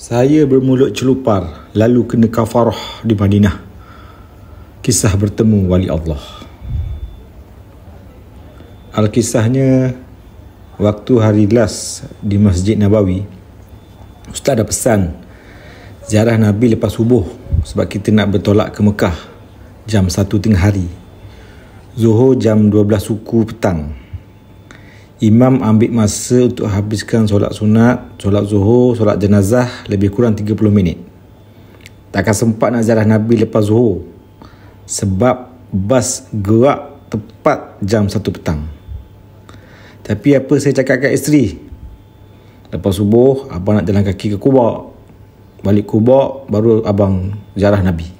Saya bermulut celupar, lalu kena kafarah di Madinah. Kisah bertemu wali Allah. Al-kisahnya, waktu hari las di Masjid Nabawi, Ustaz ada pesan ziarah Nabi lepas subuh sebab kita nak bertolak ke Mekah jam 1 tengah hari. Zuhur jam 12 suku petang. Imam ambil masa untuk habiskan solat sunat, solat zuhur, solat jenazah lebih kurang 30 minit. Takkan sempat nak ziarah Nabi lepas zuhur sebab bas gerak tepat jam 1 petang. Tapi apa saya cakap kat isteri? Lepas subuh, abang nak jalan kaki ke Quba. Balik Quba, baru abang ziarah Nabi.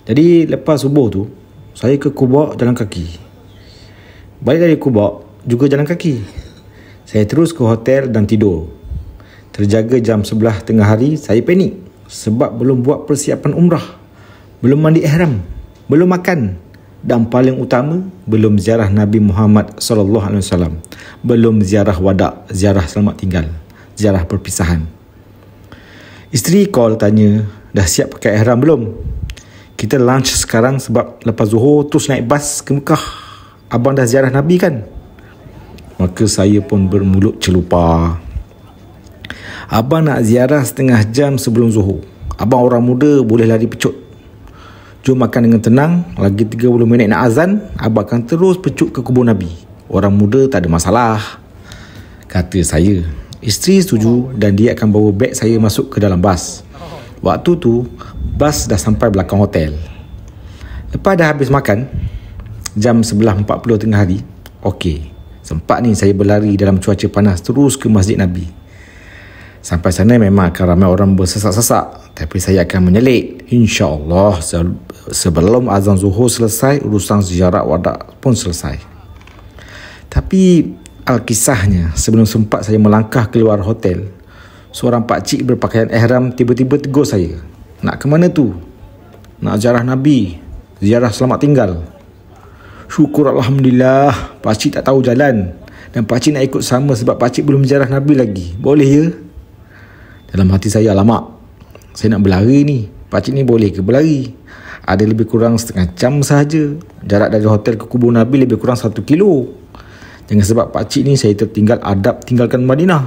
Jadi lepas subuh tu, saya ke Quba jalan kaki. Balik dari Quba, juga jalan kaki. Saya terus ke hotel dan tidur. Terjaga jam 11 tengah hari, saya panik sebab belum buat persiapan umrah, belum mandi ihram, belum makan, dan paling utama belum ziarah Nabi Muhammad SAW, belum ziarah wada', ziarah selamat tinggal, ziarah perpisahan. Isteri call tanya, dah siap pakai ihram belum? Kita lunch sekarang sebab lepas zuhur terus naik bas ke Mekah. Abang dah ziarah Nabi kan? Maka saya pun bermulut celupar. Abang nak ziarah setengah jam sebelum zuhur. Abang orang muda, boleh lari pecut. Jom makan dengan tenang. Lagi 30 minit nak azan, abang akan terus pecut ke kubur Nabi. Orang muda tak ada masalah, kata saya. Isteri setuju dan dia akan bawa beg saya masuk ke dalam bas. Waktu tu bas dah sampai belakang hotel. Lepas dah habis makan, jam 11.40 tengah hari, okey, sempat ni saya berlari dalam cuaca panas terus ke Masjid Nabi. Sampai sana memang akan ramai orang bersesak-sesak, tapi saya akan menyelit. InsyaAllah sebelum azan zuhur selesai, urusan ziarah wada' pun selesai. Tapi al-kisahnya, sebelum sempat saya melangkah keluar hotel, seorang pakcik berpakaian ihram tiba-tiba tegur saya. Nak ke mana tu? Nak ziarah Nabi, ziarah selamat tinggal. Syukur Alhamdulillah, pakcik tak tahu jalan dan pakcik nak ikut sama sebab pakcik belum ziarah Nabi lagi. Boleh ya? Dalam hati saya, alamak, saya nak berlari ni. Pakcik ni boleh ke berlari? Ada lebih kurang setengah jam sahaja. Jarak dari hotel ke kubur Nabi lebih kurang 1 kilo. Jangan sebab pakcik ni saya tertinggal adab tinggalkan Madinah.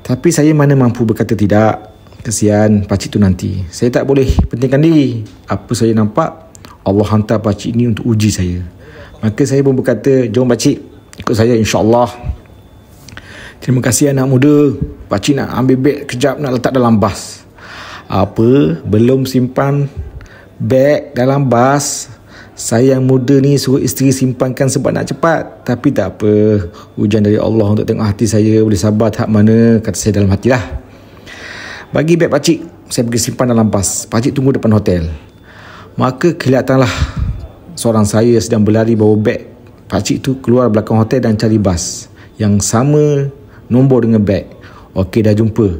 Tapi saya mana mampu berkata tidak. Kesian pakcik tu nanti. Saya tak boleh pentingkan diri. Apa saya nampak, Allah hantar pakcik ni untuk uji saya. Maka saya pun berkata, jom pakcik, ikut saya insyaAllah. Terima kasih anak muda. Pakcik nak ambil beg kejap nak letak dalam bas. Apa? Belum simpan beg dalam bas. Saya yang muda ni suruh isteri simpankan sebab nak cepat. Tapi tak apa, ujian dari Allah untuk tengok hati saya boleh sabar tahap mana, kata saya dalam hatilah. Bagi beg pakcik, saya pergi simpan dalam bas. Pakcik tunggu depan hotel. Maka kelihatanlah seorang saya sedang berlari bawa beg pakcik tu keluar belakang hotel dan cari bas yang sama nombor dengan beg. Okey, dah jumpa.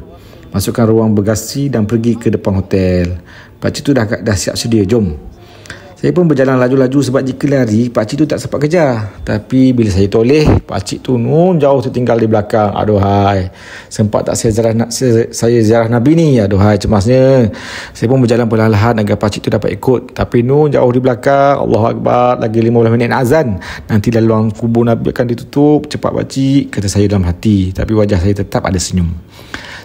Masukkan ruang bagasi dan pergi ke depan hotel. Pakcik tu dah siap sedia, jom. Saya pun berjalan laju-laju sebab jika lari, pakcik tu tak sempat kejar. Tapi bila saya toleh, pakcik tu jauh tertinggal di belakang. Aduhai, sempat tak saya ziarah Nabi ni? Aduhai, cemasnya. Saya pun berjalan perlahan-lahan agar pakcik tu dapat ikut. Tapi jauh di belakang. Allahu Akbar, lagi 15 minit nak azan. Nanti laluan kubur Nabi akan ditutup. Cepat pakcik, kata saya dalam hati. Tapi wajah saya tetap ada senyum.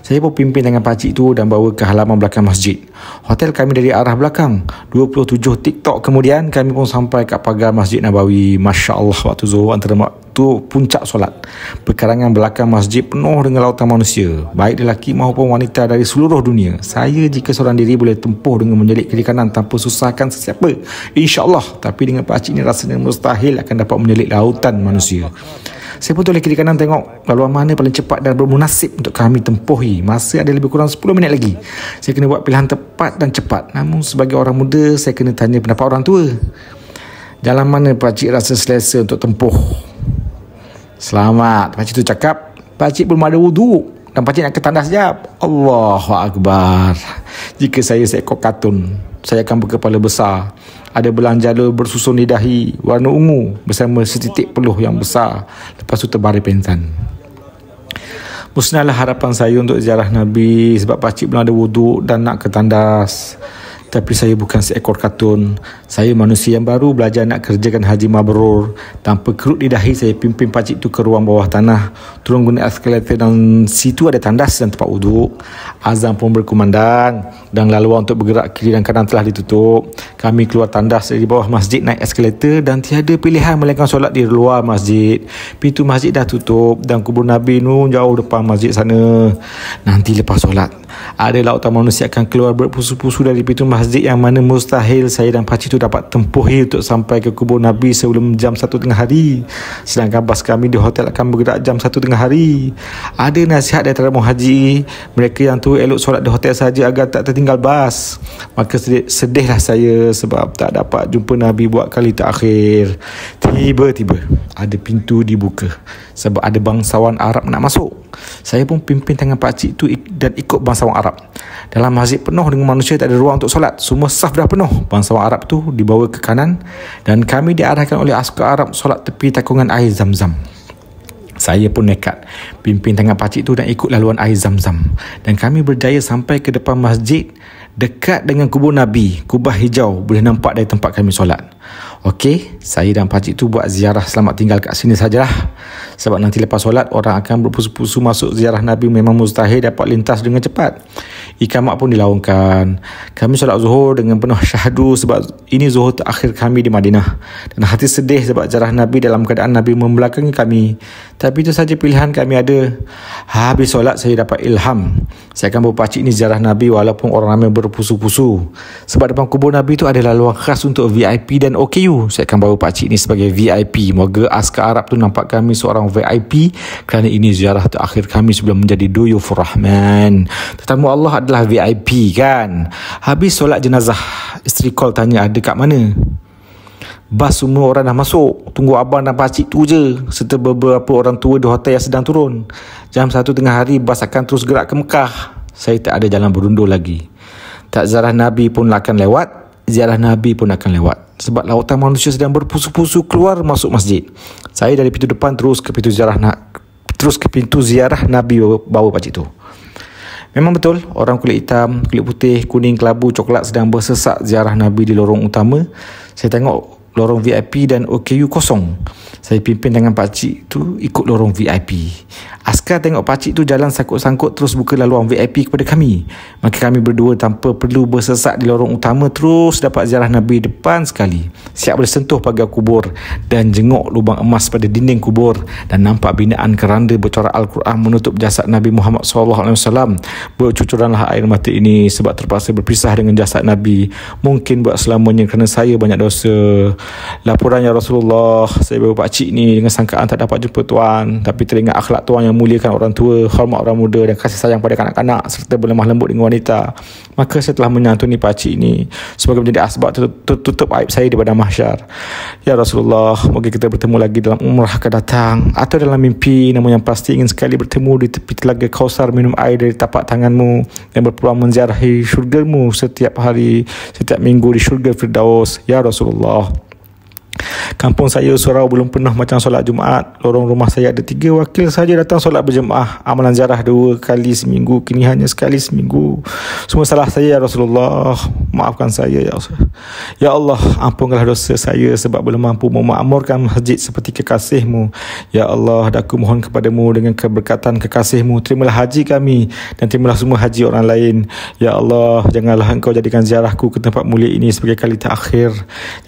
Saya pun pimpin tangan pakcik tu dan bawa ke halaman belakang masjid. Hotel kami dari arah belakang. 27 TikTok kemudian, kami pun sampai kat pagar Masjid Nabawi. Masya Allah, waktu zuhur antara waktu puncak solat. Perkarangan belakang masjid penuh dengan lautan manusia, baik lelaki maupun wanita dari seluruh dunia. Saya jika seorang diri boleh tempuh dengan menjelit kiri kanan tanpa susahkan sesiapa, InsyaAllah. Tapi dengan pakcik ni rasanya mustahil akan dapat menjelit lautan manusia. Saya pun toleh kiri kanan tengok laluan mana paling cepat dan bermunasib untuk kami tempuhi. Masa ada lebih kurang 10 minit lagi. Saya kena buat pilihan tepat dan cepat. Namun sebagai orang muda, saya kena tanya pendapat orang tua. Jalan mana pakcik rasa selesa untuk tempuh? Selamat, pakcik tu cakap. Pakcik belum ada wuduk dan pakcik nak ke tandas sekejap. Allahu Akbar. Jika saya seekor kartun, saya akan berkepala besar. Ada belang jala bersusun di dahi warna ungu bersama setitik peluh yang besar. Lepas tu terbaring pengsan. Musnahlah harapan saya untuk ziarah Nabi sebab pakcik belum ada wuduk dan nak ke tandas. Tapi saya bukan seekor katun. Saya manusia yang baru belajar nak kerjakan haji mabrur. Tanpa kerut di dahi, saya pimpin pakcik tu ke ruang bawah tanah. Turun guna eskalator dan situ ada tandas dan tempat wuduk. Azan pun berkumandang dan laluan untuk bergerak kiri dan kanan telah ditutup. Kami keluar tandas dari bawah masjid, naik eskalator dan tiada pilihan melainkan solat di luar masjid. Pintu masjid dah tutup dan kubur Nabi nu jauh depan masjid sana. Nanti lepas solat, ada lautan manusia akan keluar berpusu-pusu dari pintu masjid yang mana mustahil saya dan pakcik tu dapat tempuhi untuk sampai ke kubur Nabi sebelum jam 1 tengah hari. Sedangkan bas kami di hotel akan bergerak jam 1 tengah hari. Ada nasihat dari teramu haji, mereka yang tu elok solat di hotel saja agar tak tertinggal bas. Maka sedihlah saya sebab tak dapat jumpa Nabi buat kali terakhir. Tiba-tiba ada pintu dibuka sebab ada bangsawan Arab nak masuk. Saya pun pimpin tangan pakcik tu dan ikut bangsawan Arab. Dalam masjid penuh dengan manusia, tak ada ruang untuk solat. Semua saf dah penuh. Bangsawan Arab tu dibawa ke kanan dan kami diarahkan oleh askar Arab solat tepi takungan air Zam-Zam. Saya pun nekat pimpin tangan pakcik tu dan ikut laluan air Zam-Zam. Dan kami berjaya sampai ke depan masjid dekat dengan kubur Nabi. Kubah hijau boleh nampak dari tempat kami solat. Okey, saya dan pakcik tu buat ziarah selamat tinggal kat sini sajalah. Sebab nanti lepas solat orang akan berpusu-pusu masuk ziarah Nabi, memang mustahil dapat lintas dengan cepat. Ikamat pun dilaungkan. Kami solat zuhur dengan penuh syahdu sebab ini zuhur terakhir kami di Madinah. Dan hati sedih sebab ziarah Nabi dalam keadaan Nabi membelakangi kami. Tapi itu saja pilihan kami ada. Habis solat saya dapat ilham. Saya akan bawa pakcik ni ziarah Nabi walaupun orang ramai berpusu-pusu. Sebab depan kubur Nabi tu ada laluan khas untuk VIP dan OKU. Saya akan bawa pakcik ni sebagai VIP. Moga askar Arab tu nampak kami seorang VIP kerana ini ziarah terakhir kami sebelum menjadi Duyufur Rahman. Tetamu Allah adalah VIP kan. Habis solat jenazah, isteri call tanya ada kat mana. Bas semua orang dah masuk. Tunggu abang dan pakcik tu je serta beberapa orang tua di hotel yang sedang turun. Jam 1 tengah hari bas akan terus gerak ke Mekah. Saya tak ada jalan berundur lagi. Tak ziarah Nabi pun akan lewat, ziarah Nabi pun akan lewat. Sebab lautan manusia sedang berpusu-pusu keluar masuk masjid. Saya dari pintu depan terus ke pintu ziarah Nabi bawa pakcik tu. Memang betul, orang kulit hitam, kulit putih, kuning, kelabu, coklat sedang bersesak ziarah Nabi di lorong utama. Saya tengok lorong VIP dan OKU kosong. Saya pimpin dengan pakcik tu ikut lorong VIP. Askar tengok pakcik tu jalan sangkut-sangkut terus buka laluan VIP kepada kami. Maka kami berdua tanpa perlu bersesak di lorong utama terus dapat ziarah Nabi depan sekali. Siap boleh sentuh pagar kubur dan jenguk lubang emas pada dinding kubur dan nampak binaan keranda bercorak Al-Quran menutup jasad Nabi Muhammad SAW. Bercucuranlah air mata ini sebab terpaksa berpisah dengan jasad Nabi. Mungkin buat selamanya kerana saya banyak dosa. Laporannya Rasulullah, saya bawa pakcik ni dengan sangkaan tak dapat jumpa tuan, tapi teringat akhlak tuan yang muliakan orang tua, hormat orang muda dan kasih sayang pada kanak-kanak serta berlemah lembut dengan wanita. Maka saya telah menyantuni pakcik ini sebagai menjadi asbab tutup aib saya di padang mahsyar. Ya Rasulullah, moga kita bertemu lagi dalam umrah akan datang atau dalam mimpi. Namun yang pasti ingin sekali bertemu di tepi telaga Kausar, minum air dari tapak tanganmu dan berpeluang menziarahi syurgamu setiap hari, setiap minggu di syurga Firdaus. Ya Rasulullah, kampung saya surau belum pernah macam solat Jumaat. Lorong rumah saya ada 3 wakil saja datang solat berjemaah. Amalan ziarah 2 kali seminggu, kini hanya sekali seminggu. Semua salah saya ya Rasulullah. Maafkan saya ya Allah. Ya Allah, ampunkanlah dosa saya sebab belum mampu memakmurkan masjid seperti kekasih-Mu. Ya Allah, aku mohon kepadamu dengan keberkatan kekasih-Mu, terimalah haji kami dan terimalah semua haji orang lain. Ya Allah, janganlah Engkau jadikan ziarahku ke tempat mulia ini sebagai kali terakhir.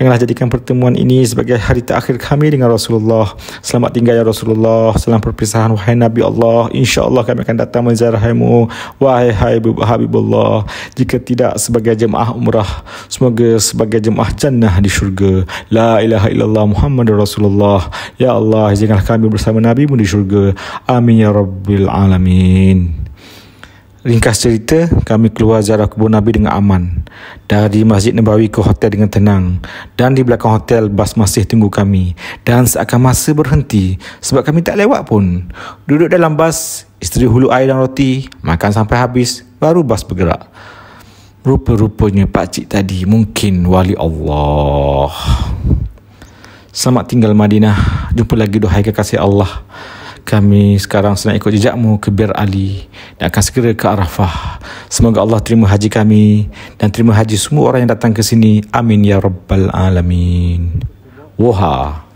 Janganlah jadikan pertemuan ini sebagai hari terakhir kami dengan Rasulullah. Selamat tinggal ya Rasulullah. Salam perpisahan wahai Nabi Allah. InsyaAllah kami akan datang menziarahimu wahai Habibullah. Jika tidak sebagai jemaah umrah, semoga sebagai jemaah jannah di syurga. La ilaha illallah Muhammadur Rasulullah. Ya Allah, janganlah kami bersama Nabi-Mu di syurga. Amin ya Rabbil Alamin. Ringkas cerita, kami keluar ziarah kubur Nabi dengan aman. Dari Masjid Nabawi ke hotel dengan tenang. Dan di belakang hotel, bas masih tunggu kami. Dan seakan masa berhenti sebab kami tak lewat pun. Duduk dalam bas, isteri hulur air dan roti, makan sampai habis, baru bas bergerak. Rupa-rupanya pakcik tadi mungkin wali Allah. Selamat tinggal Madinah. Jumpa lagi duhai kekasih Allah. Kami sekarang sedang ikut jejakmu ke Bir Ali dan akan segera ke Arafah. Semoga Allah terima haji kami dan terima haji semua orang yang datang ke sini. Amin ya rabbal alamin. Woha.